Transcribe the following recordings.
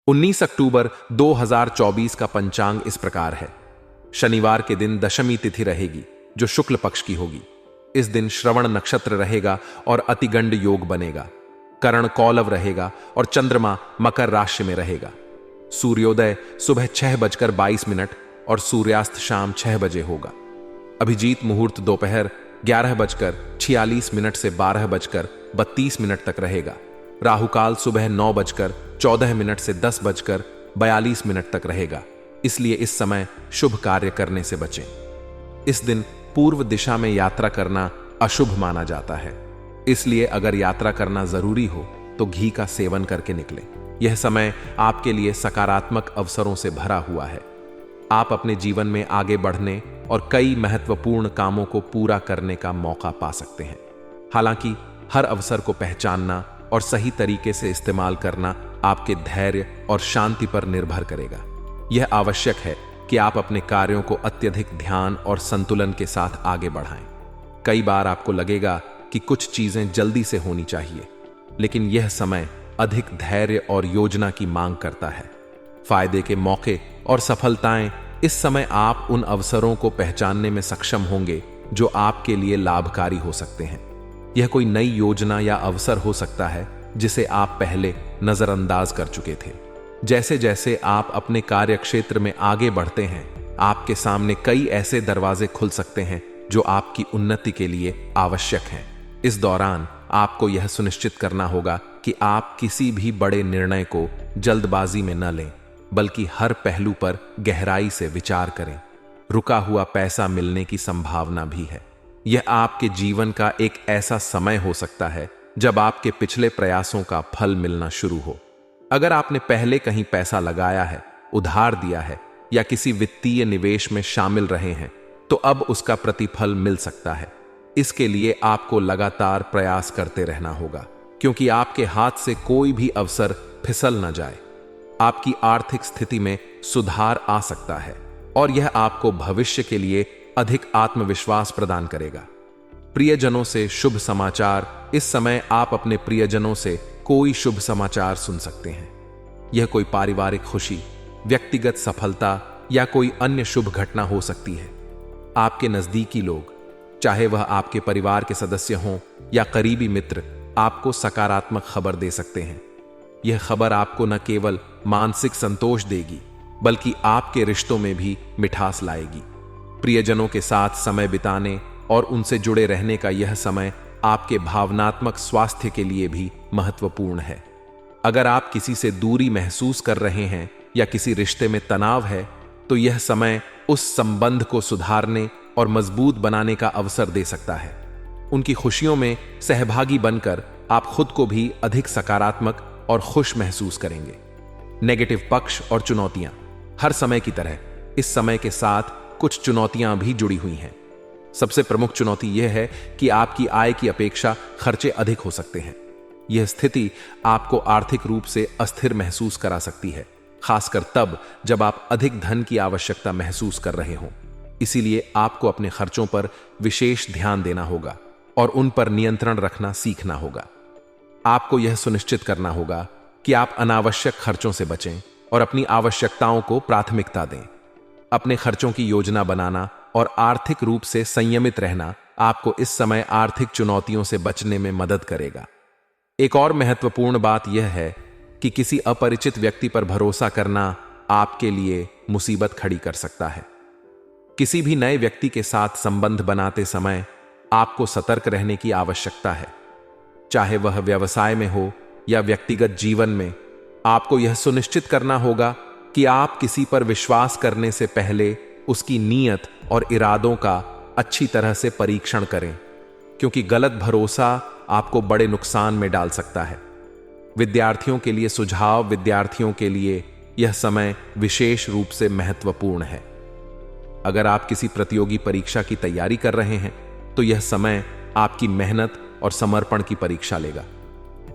19 अक्टूबर 2024 का पंचांग इस प्रकार है। शनिवार के दिन दशमी तिथि रहेगी जो शुक्ल पक्ष की होगी। इस दिन श्रवण नक्षत्र रहेगा और अतिगंड योग बनेगा। करण कौलव रहेगा और चंद्रमा मकर राशि में रहेगा। सूर्योदय सुबह 6:22 और सूर्यास्त शाम 6 बजे होगा। अभिजीत मुहूर्त दोपहर 11:46 से 12:32 तक रहेगा। राहुकाल सुबह 9:14 से 10:42 तक रहेगा, इसलिए इस समय शुभ कार्य करने से बचें। इस दिन पूर्व दिशा में यात्रा करना अशुभ माना जाता है, इसलिए अगर यात्रा करना जरूरी हो तो घी का सेवन करके निकलें। यह समय आपके लिए सकारात्मक अवसरों से भरा हुआ है। आप अपने जीवन में आगे बढ़ने और कई महत्वपूर्ण कामों को पूरा करने का मौका पा सकते हैं। हालांकि हर अवसर को पहचानना और सही तरीके से इस्तेमाल करना आपके धैर्य और शांति पर निर्भर करेगा। यह आवश्यक है कि आप अपने कार्यों को अत्यधिक ध्यान और संतुलन के साथ आगे बढ़ाएं। कई बार आपको लगेगा कि कुछ चीजें जल्दी से होनी चाहिए, लेकिन यह समय अधिक धैर्य और योजना की मांग करता है। फायदे के मौके और सफलताएं इस समय आप उन अवसरों को पहचानने में सक्षम होंगे जो आपके लिए लाभकारी हो सकते हैं। यह कोई नई योजना या अवसर हो सकता है जिसे आप पहले नजरअंदाज कर चुके थे। जैसे जैसे आप अपने कार्य क्षेत्र में आगे बढ़ते हैं, आपके सामने कई ऐसे दरवाजे खुल सकते हैं जो आपकी उन्नति के लिए आवश्यक हैं। इस दौरान आपको यह सुनिश्चित करना होगा कि आप किसी भी बड़े निर्णय को जल्दबाजी में न लें, बल्कि हर पहलू पर गहराई से विचार करें। रुका हुआ पैसा मिलने की संभावना भी है। यह आपके जीवन का एक ऐसा समय हो सकता है जब आपके पिछले प्रयासों का फल मिलना शुरू हो। अगर आपने पहले कहीं पैसा लगाया है, उधार दिया है या किसी वित्तीय निवेश में शामिल रहे हैं, तो अब उसका प्रतिफल मिल सकता है। इसके लिए आपको लगातार प्रयास करते रहना होगा, क्योंकि आपके हाथ से कोई भी अवसर फिसल न जाए। आपकी आर्थिक स्थिति में सुधार आ सकता है और यह आपको भविष्य के लिए अधिक आत्मविश्वास प्रदान करेगा। प्रियजनों से शुभ समाचार। इस समय आप अपने प्रियजनों से कोई शुभ समाचार सुन सकते हैं। यह कोई पारिवारिक खुशी, व्यक्तिगत सफलता या कोई अन्य शुभ घटना हो सकती है। आपके नजदीकी लोग, चाहे वह आपके परिवार के सदस्य हों या करीबी मित्र, आपको सकारात्मक खबर दे सकते हैं। यह खबर आपको न केवल मानसिक संतोष देगी, बल्कि आपके रिश्तों में भी मिठास लाएगी। प्रियजनों के साथ समय बिताने और उनसे जुड़े रहने का यह समय आपके भावनात्मक स्वास्थ्य के लिए भी महत्वपूर्ण है। अगर आप किसी से दूरी महसूस कर रहे हैं या किसी रिश्ते में तनाव है, तो यह समय उस संबंध को सुधारने और मजबूत बनाने का अवसर दे सकता है। उनकी खुशियों में सहभागी बनकर आप खुद को भी अधिक सकारात्मक और खुश महसूस करेंगे। नेगेटिव पक्ष और चुनौतियां। हर समय की तरह इस समय के साथ कुछ चुनौतियां भी जुड़ी हुई हैं। सबसे प्रमुख चुनौती यह है कि आपकी आय की अपेक्षा खर्चे अधिक हो सकते हैं। यह स्थिति आपको आर्थिक रूप से अस्थिर महसूस करा सकती है, खासकर तब जब आप अधिक धन की आवश्यकता महसूस कर रहे हों। इसीलिए आपको अपने खर्चों पर विशेष ध्यान देना होगा और उन पर नियंत्रण रखना सीखना होगा। आपको यह सुनिश्चित करना होगा कि आप अनावश्यक खर्चों से बचें और अपनी आवश्यकताओं को प्राथमिकता दें। अपने खर्चों की योजना बनाना और आर्थिक रूप से संयमित रहना आपको इस समय आर्थिक चुनौतियों से बचने में मदद करेगा। एक और महत्वपूर्ण बात यह है कि किसी अपरिचित व्यक्ति पर भरोसा करना आपके लिए मुसीबत खड़ी कर सकता है। किसी भी नए व्यक्ति के साथ संबंध बनाते समय आपको सतर्क रहने की आवश्यकता है। चाहे वह व्यवसाय में हो या व्यक्तिगत जीवन में, आपको यह सुनिश्चित करना होगा कि आप किसी पर विश्वास करने से पहले उसकी नीयत और इरादों का अच्छी तरह से परीक्षण करें, क्योंकि गलत भरोसा आपको बड़े नुकसान में डाल सकता है। विद्यार्थियों के लिए सुझाव। विद्यार्थियों के लिए यह समय विशेष रूप से महत्वपूर्ण है। अगर आप किसी प्रतियोगी परीक्षा की तैयारी कर रहे हैं, तो यह समय आपकी मेहनत और समर्पण की परीक्षा लेगा।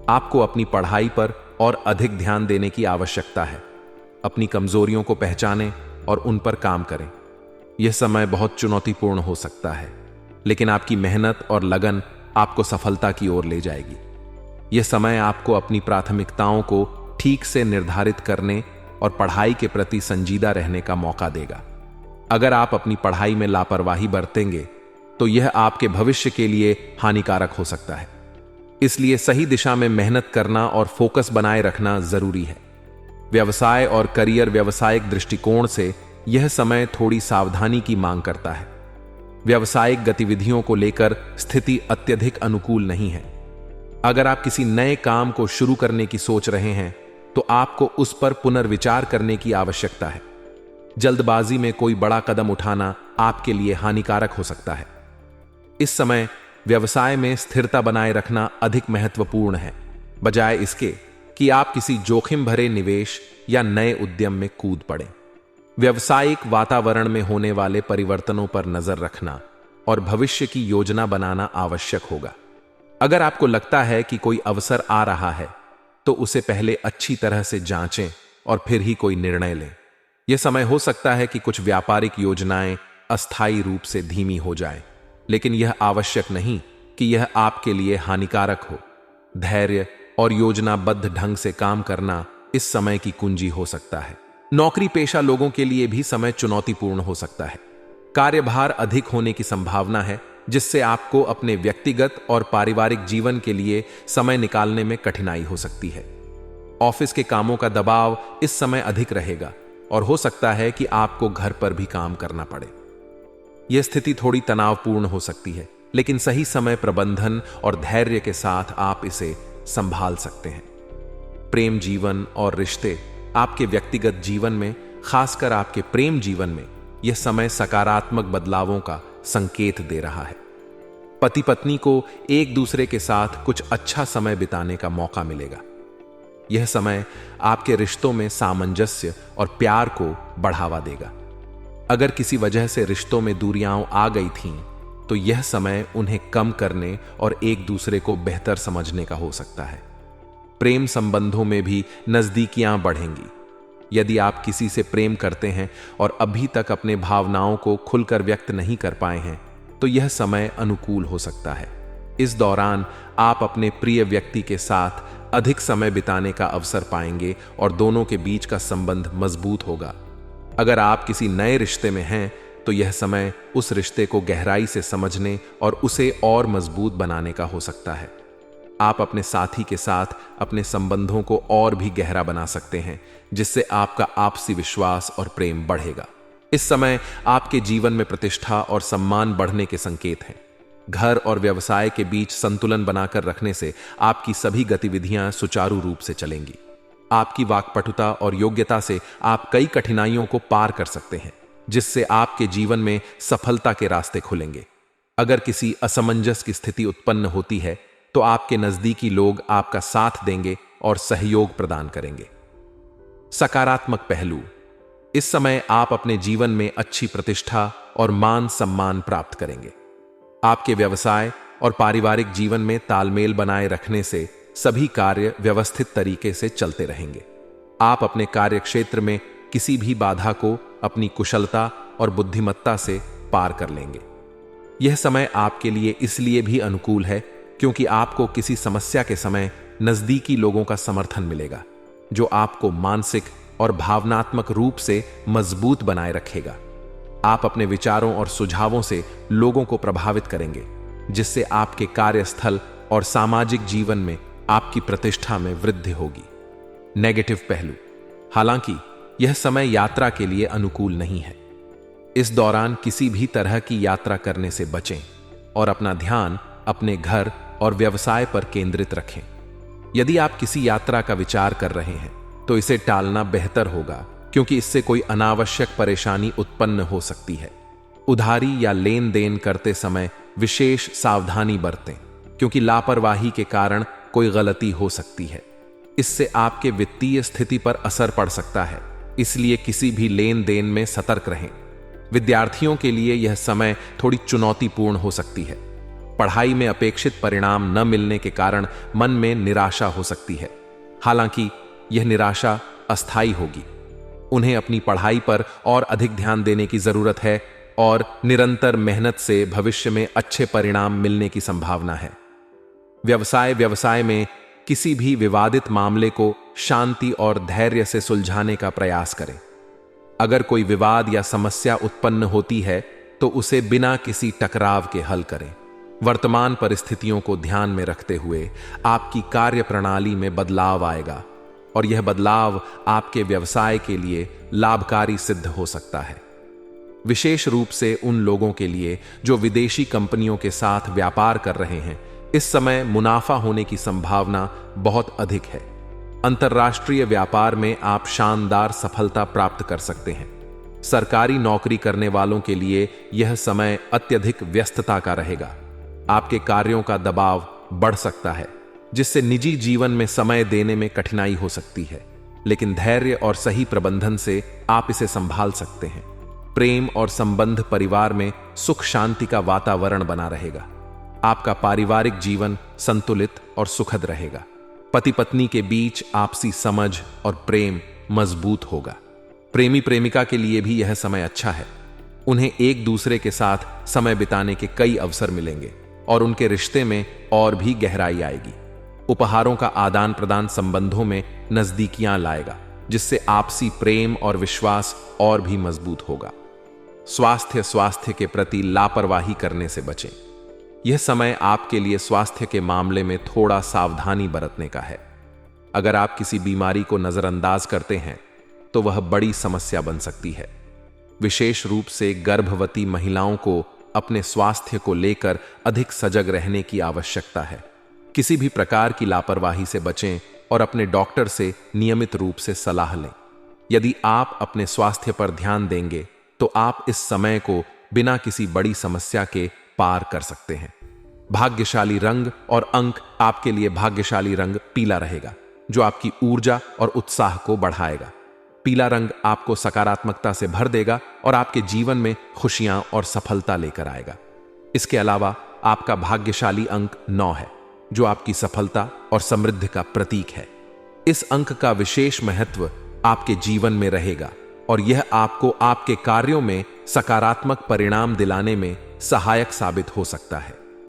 आपको अपनी पढ़ाई पर और अधिक ध्यान देने की आवश्यकता है। अपनी कमजोरियों को पहचानें और उन पर काम करें। यह समय बहुत चुनौतीपूर्ण हो सकता है, लेकिन आपकी मेहनत और लगन आपको सफलता की ओर ले जाएगी। यह समय आपको अपनी प्राथमिकताओं को ठीक से निर्धारित करने और पढ़ाई के प्रति संजीदा रहने का मौका देगा। अगर आप अपनी पढ़ाई में लापरवाही बरतेंगे तो यह आपके भविष्य के लिए हानिकारक हो सकता है। इसलिए सही दिशा में मेहनत करना और फोकस बनाए रखना जरूरी है। व्यवसाय और करियर व्यावसायिक दृष्टिकोण से यह समय थोड़ी सावधानी की मांग करता है। व्यावसायिक गतिविधियों को लेकर स्थिति अत्यधिक अनुकूल नहीं है। अगर आप किसी नए काम को शुरू करने की सोच रहे हैं तो आपको उस पर पुनर्विचार करने की आवश्यकता है। जल्दबाजी में कोई बड़ा कदम उठाना आपके लिए हानिकारक हो सकता है। इस समय व्यवसाय में स्थिरता बनाए रखना अधिक महत्वपूर्ण है, बजाय इसके कि आप किसी जोखिम भरे निवेश या नए उद्यम में कूद पड़ें। व्यावसायिक वातावरण में होने वाले परिवर्तनों पर नजर रखना और भविष्य की योजना बनाना आवश्यक होगा। अगर आपको लगता है कि कोई अवसर आ रहा है तो उसे पहले अच्छी तरह से जांचें और फिर ही कोई निर्णय लें। यह समय हो सकता है कि कुछ व्यापारिक योजनाएं अस्थायी रूप से धीमी हो जाएं, लेकिन यह आवश्यक नहीं कि यह आपके लिए हानिकारक हो। धैर्य और योजनाबद्ध ढंग से काम करना इस समय की कुंजी हो सकता है। नौकरी पेशा लोगों के लिए भी समय चुनौतीपूर्ण हो सकता है। कार्यभार अधिक होने की संभावना है, जिससे आपको अपने व्यक्तिगत और पारिवारिक जीवन के लिए समय निकालने में कठिनाई हो सकती है। ऑफिस के कामों का दबाव इस समय अधिक रहेगा और हो सकता है कि आपको घर पर भी काम करना पड़े। यह स्थिति थोड़ी तनावपूर्ण हो सकती है, लेकिन सही समय प्रबंधन और धैर्य के साथ आप इसे संभाल सकते हैं। प्रेम जीवन और रिश्ते, आपके व्यक्तिगत जीवन में, खासकर आपके प्रेम जीवन में, यह समय सकारात्मक बदलावों का संकेत दे रहा है। पति पत्नी को एक दूसरे के साथ कुछ अच्छा समय बिताने का मौका मिलेगा। यह समय आपके रिश्तों में सामंजस्य और प्यार को बढ़ावा देगा। अगर किसी वजह से रिश्तों में दूरियां आ गई थीं, तो यह समय उन्हें कम करने और एक दूसरे को बेहतर समझने का हो सकता है। प्रेम संबंधों में भी नजदीकियां बढ़ेंगी। यदि आप किसी से प्रेम करते हैं और अभी तक अपने भावनाओं को खुलकर व्यक्त नहीं कर पाए हैं, तो यह समय अनुकूल हो सकता है। इस दौरान आप अपने प्रिय व्यक्ति के साथ अधिक समय बिताने का अवसर पाएंगे और दोनों के बीच का संबंध मजबूत होगा। अगर आप किसी नए रिश्ते में हैं, तो यह समय उस रिश्ते को गहराई से समझने और उसे और मजबूत बनाने का हो सकता है। आप अपने साथी के साथ अपने संबंधों को और भी गहरा बना सकते हैं, जिससे आपका आपसी विश्वास और प्रेम बढ़ेगा। इस समय आपके जीवन में प्रतिष्ठा और सम्मान बढ़ने के संकेत हैं। घर और व्यवसाय के बीच संतुलन बनाकर रखने से आपकी सभी गतिविधियां सुचारू रूप से चलेंगी। आपकी वाक्पटुता और योग्यता से आप कई कठिनाइयों को पार कर सकते हैं, जिससे आपके जीवन में सफलता के रास्ते खुलेंगे। अगर किसी असमंजस की स्थिति उत्पन्न होती है, तो आपके नजदीकी लोग आपका साथ देंगे और सहयोग प्रदान करेंगे। सकारात्मक पहलू, इस समय आप अपने जीवन में अच्छी प्रतिष्ठा और मान सम्मान प्राप्त करेंगे। आपके व्यवसाय और पारिवारिक जीवन में तालमेल बनाए रखने से सभी कार्य व्यवस्थित तरीके से चलते रहेंगे। आप अपने कार्य क्षेत्र में किसी भी बाधा को अपनी कुशलता और बुद्धिमत्ता से पार कर लेंगे। यह समय आपके लिए इसलिए भी अनुकूल है क्योंकि आपको किसी समस्या के समय नजदीकी लोगों का समर्थन मिलेगा, जो आपको मानसिक और भावनात्मक रूप से मजबूत बनाए रखेगा। आप अपने विचारों और सुझावों से लोगों को प्रभावित करेंगे, जिससे आपके कार्यस्थल और सामाजिक जीवन में आपकी प्रतिष्ठा में वृद्धि होगी। नेगेटिव पहलू, हालांकि यह समय यात्रा के लिए अनुकूल नहीं है। इस दौरान किसी भी तरह की यात्रा करने से बचें और अपना ध्यान अपने घर और व्यवसाय पर केंद्रित रखें। यदि आप किसी यात्रा का विचार कर रहे हैं, तो इसे टालना बेहतर होगा, क्योंकि इससे कोई अनावश्यक परेशानी उत्पन्न हो सकती है। उधारी या लेन देन करते समय विशेष सावधानी बरतें, क्योंकि लापरवाही के कारण कोई गलती हो सकती है। इससे आपके वित्तीय स्थिति पर असर पड़ सकता है, इसलिए किसी भी लेन देन में सतर्क रहें। विद्यार्थियों के लिए यह समय थोड़ी चुनौतीपूर्ण हो सकती है। पढ़ाई में अपेक्षित परिणाम न मिलने के कारण मन में निराशा हो सकती है। हालांकि यह निराशा अस्थायी होगी। उन्हें अपनी पढ़ाई पर और अधिक ध्यान देने की जरूरत है और निरंतर मेहनत से भविष्य में अच्छे परिणाम मिलने की संभावना है। व्यवसाय में किसी भी विवादित मामले को शांति और धैर्य से सुलझाने का प्रयास करें। अगर कोई विवाद या समस्या उत्पन्न होती है तो उसे बिना किसी टकराव के हल करें। वर्तमान परिस्थितियों को ध्यान में रखते हुए आपकी कार्य प्रणाली में बदलाव आएगा और यह बदलाव आपके व्यवसाय के लिए लाभकारी सिद्ध हो सकता है। विशेष रूप से उन लोगों के लिए जो विदेशी कंपनियों के साथ व्यापार कर रहे हैं, इस समय मुनाफा होने की संभावना बहुत अधिक है। अंतर्राष्ट्रीय व्यापार में आप शानदार सफलता प्राप्त कर सकते हैं। सरकारी नौकरी करने वालों के लिए यह समय अत्यधिक व्यस्तता का रहेगा। आपके कार्यों का दबाव बढ़ सकता है, जिससे निजी जीवन में समय देने में कठिनाई हो सकती है, लेकिन धैर्य और सही प्रबंधन से आप इसे संभाल सकते हैं। प्रेम और संबंध परिवार में सुख शांति का वातावरण बना रहेगा। आपका पारिवारिक जीवन संतुलित और सुखद रहेगा। पति पत्नी के बीच आपसी समझ और प्रेम मजबूत होगा। प्रेमी प्रेमिका के लिए भी यह समय अच्छा है। उन्हें एक दूसरे के साथ समय बिताने के कई अवसर मिलेंगे और उनके रिश्ते में और भी गहराई आएगी। उपहारों का आदान प्रदान संबंधों में नजदीकियां लाएगा, जिससे आपसी प्रेम और विश्वास और भी मजबूत होगा। स्वास्थ्य के प्रति लापरवाही करने से बचें। यह समय आपके लिए स्वास्थ्य के मामले में थोड़ा सावधानी बरतने का है। अगर आप किसी बीमारी को नजरअंदाज करते हैं तो वह बड़ी समस्या बन सकती है। विशेष रूप से गर्भवती महिलाओं को अपने स्वास्थ्य को लेकर अधिक सजग रहने की आवश्यकता है। किसी भी प्रकार की लापरवाही से बचें और अपने डॉक्टर से नियमित रूप से सलाह लें। यदि आप अपने स्वास्थ्य पर ध्यान देंगे तो आप इस समय को बिना किसी बड़ी समस्या के पार कर सकते हैं। भाग्यशाली रंग और अंक आपके लिए भाग्यशाली रंग पीला रहेगा, जो आपकी ऊर्जा और उत्साह को बढ़ाएगा। पीला रंग आपको सकारात्मकता से भर देगा और आपके जीवन में खुशियां और सफलता लेकर आएगा। इसके अलावा आपका भाग्यशाली अंक 9 है, जो आपकी सफलता और समृद्धि का प्रतीक है। इस अंक का विशेष महत्व आपके जीवन में रहेगा और यह आपको आपके कार्यों में सकारात्मक परिणाम दिलाने में सहायक साबित हो सकता है।